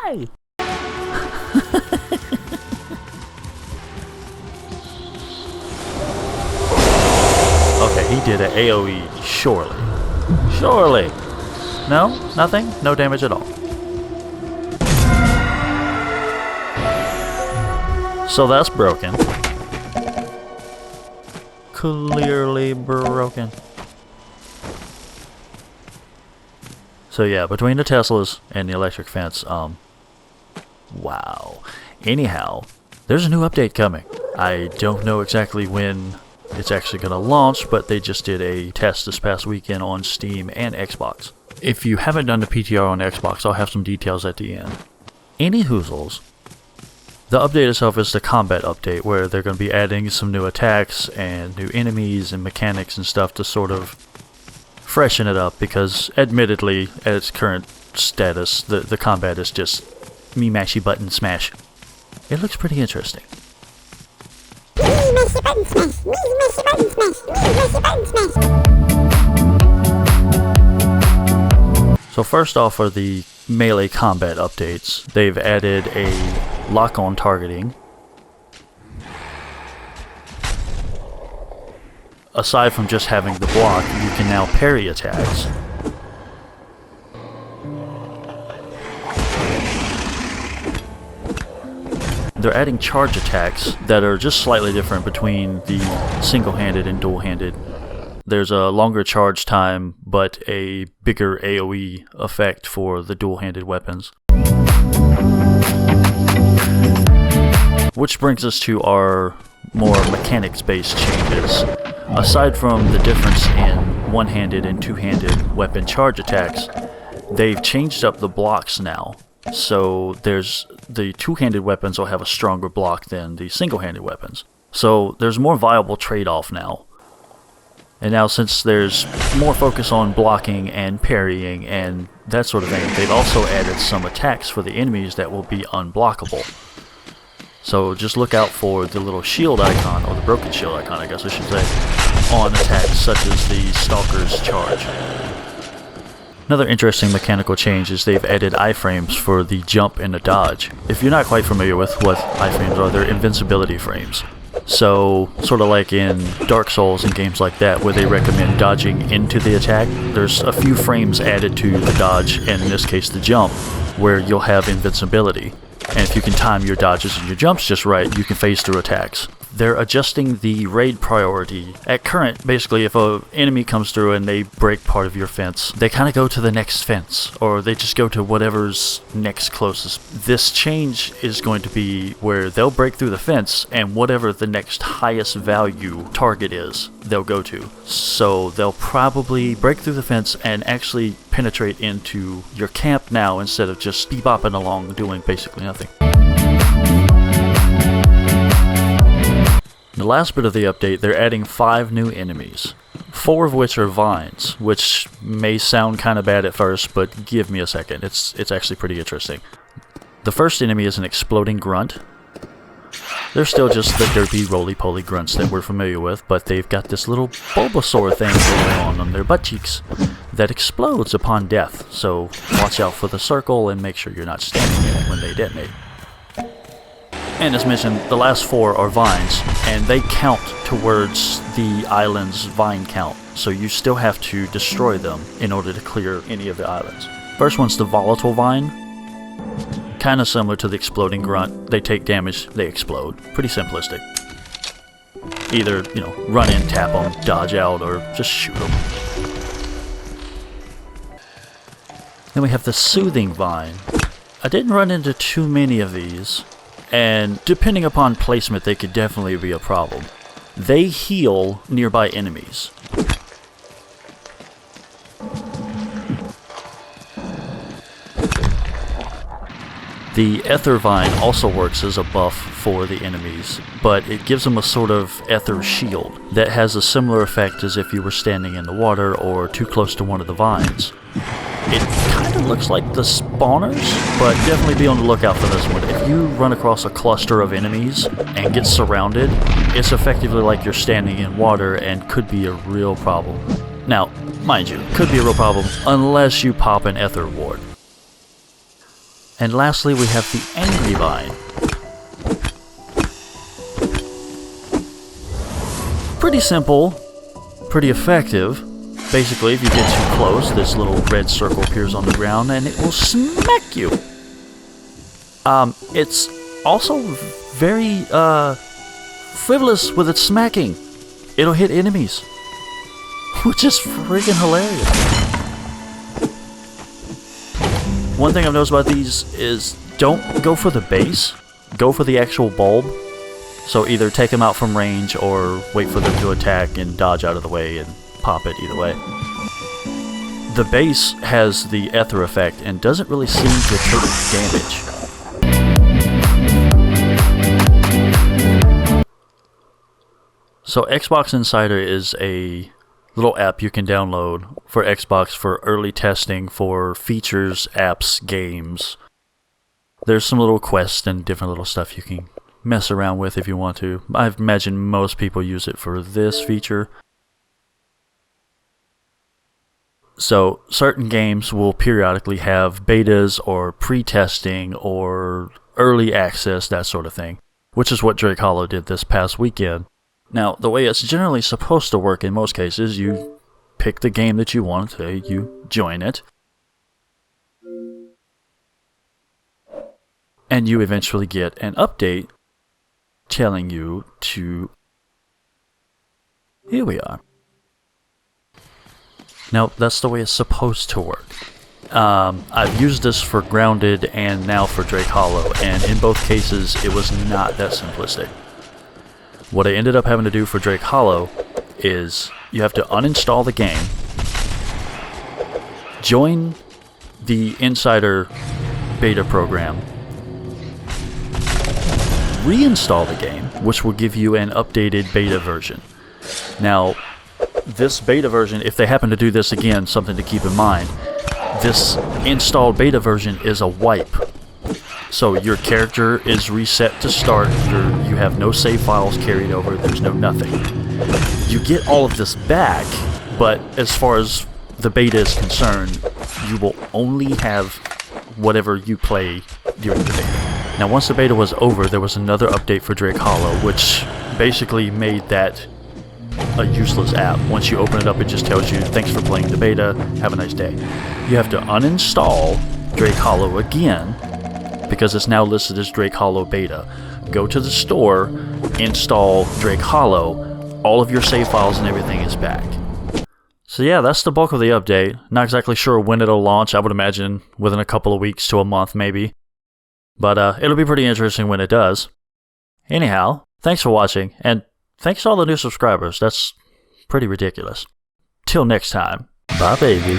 Why? Okay, he did an AoE, surely. Surely! No? Nothing? No damage at all. So that's broken. Clearly broken. So yeah, between the Teslas and the electric fence, wow. Anyhow, there's a new update coming. I don't know exactly when it's actually going to launch, but they just did a test this past weekend on Steam and Xbox. If you haven't done the PTR on Xbox, I'll have some details at the end. Any hoozles, the update itself is the combat update, where they're going to be adding some new attacks and new enemies and mechanics and stuff to sort of freshen it up, because admittedly, at its current status, the combat is just me mashy button smash. It looks pretty interesting. Me mashy button smash! Me mashy button smash! Me mashy button smash! So first off are the melee combat updates. They've added a lock-on targeting. Aside from just having the block, you can now parry attacks. They're adding charge attacks that are just slightly different between the single-handed and dual-handed. There's a longer charge time, but a bigger AoE effect for the dual-handed weapons. Which brings us to our more mechanics-based changes. Aside from the difference in one-handed and two-handed weapon charge attacks, they've changed up the blocks now. So there's the two-handed weapons will have a stronger block than the single-handed weapons. So there's more viable trade-off now. And now since there's more focus on blocking and parrying and that sort of thing, they've also added some attacks for the enemies that will be unblockable. So just look out for the little shield icon, or the broken shield icon I guess I should say, on attacks such as the Stalker's Charge. Another interesting mechanical change is they've added iframes for the jump and the dodge. If you're not quite familiar with what iframes are, they're invincibility frames. So, sort of like in Dark Souls and games like that, where they recommend dodging into the attack, there's a few frames added to the dodge, and in this case the jump, where you'll have invincibility. And if you can time your dodges and your jumps just right, you can phase through attacks. They're adjusting the raid priority. At current, basically, if an enemy comes through and they break part of your fence, they kind of go to the next fence, or they just go to whatever's next closest. This change is going to be where they'll break through the fence, and whatever the next highest value target is, they'll go to. So they'll probably break through the fence and actually penetrate into your camp now, instead of just bebopping along doing basically nothing. The last bit of the update, they're adding 5 new enemies, 4 of which are vines, which may sound kind of bad at first, but give me a second, it's actually pretty interesting. The first enemy is an Exploding Grunt. They're still just the derpy, roly-poly grunts that we're familiar with, but they've got this little Bulbasaur thing going on their butt cheeks that explodes upon death, so watch out for the circle and make sure you're not standing in it when they detonate. And as mentioned, the last 4 are vines, and they count towards the island's vine count, so you still have to destroy them in order to clear any of the islands. First one's the Volatile Vine. Kind of similar to the Exploding Grunt. They take damage, they explode. Pretty simplistic. Either, run in, tap them, dodge out, or just shoot them. Then we have the Soothing Vine. I didn't run into too many of these, and depending upon placement they could definitely be a problem. They heal nearby enemies. The Aether Vine also works as a buff for the enemies, but it gives them a sort of Aether shield that has a similar effect as if you were standing in the water or too close to one of the vines. It kind of looks like the spawners, but definitely be on the lookout for this one. If you run across a cluster of enemies and get surrounded, it's effectively like you're standing in water and could be a real problem. Now, mind you, could be a real problem unless you pop an Aether ward. And lastly, we have the Angry Vine. Pretty simple, pretty effective. Basically, if you get too close, this little red circle appears on the ground and it will smack you. It's also very frivolous with its smacking. It'll hit enemies, which is freaking hilarious. One thing I've noticed about these is don't go for the base, go for the actual bulb. So either take them out from range or wait for them to attack and dodge out of the way and pop it either way. The base has the ether effect and doesn't really seem to take damage. So Xbox Insider is a little app you can download for Xbox for early testing for features, apps, games. There's some little quests and different little stuff you can mess around with if you want to. I imagine most people use it for this feature. So certain games will periodically have betas or pre-testing or early access, that sort of thing, which is what Drake Hollow did this past weekend. Now, the way it's generally supposed to work in most cases, you pick the game that you want, you join it, and you eventually get an update telling you to... Here we are. Now, that's the way it's supposed to work. I've used this for Grounded and now for Drake Hollow, and in both cases, it was not that simplistic. What I ended up having to do for Drake Hollow is you have to uninstall the game, join the Insider beta program, reinstall the game, which will give you an updated beta version. Now, this beta version, if they happen to do this again, something to keep in mind, this installed beta version is a wipe. So your character is reset to start, you have no save files carried over, there's no nothing. You get all of this back, but as far as the beta is concerned, you will only have whatever you play during the beta. Now once the beta was over, there was another update for Drake Hollow, which basically made that a useless app. Once you open it up, it just tells you, thanks for playing the beta, have a nice day. You have to uninstall Drake Hollow again, because it's now listed as Drake Hollow Beta. Go to the store, install Drake Hollow, all of your save files and everything is back. So yeah, that's the bulk of the update. Not exactly sure when it'll launch. I would imagine within a couple of weeks to a month maybe. But it'll be pretty interesting when it does. Anyhow, thanks for watching, and thanks to all the new subscribers. That's pretty ridiculous. Till next time. Bye, baby.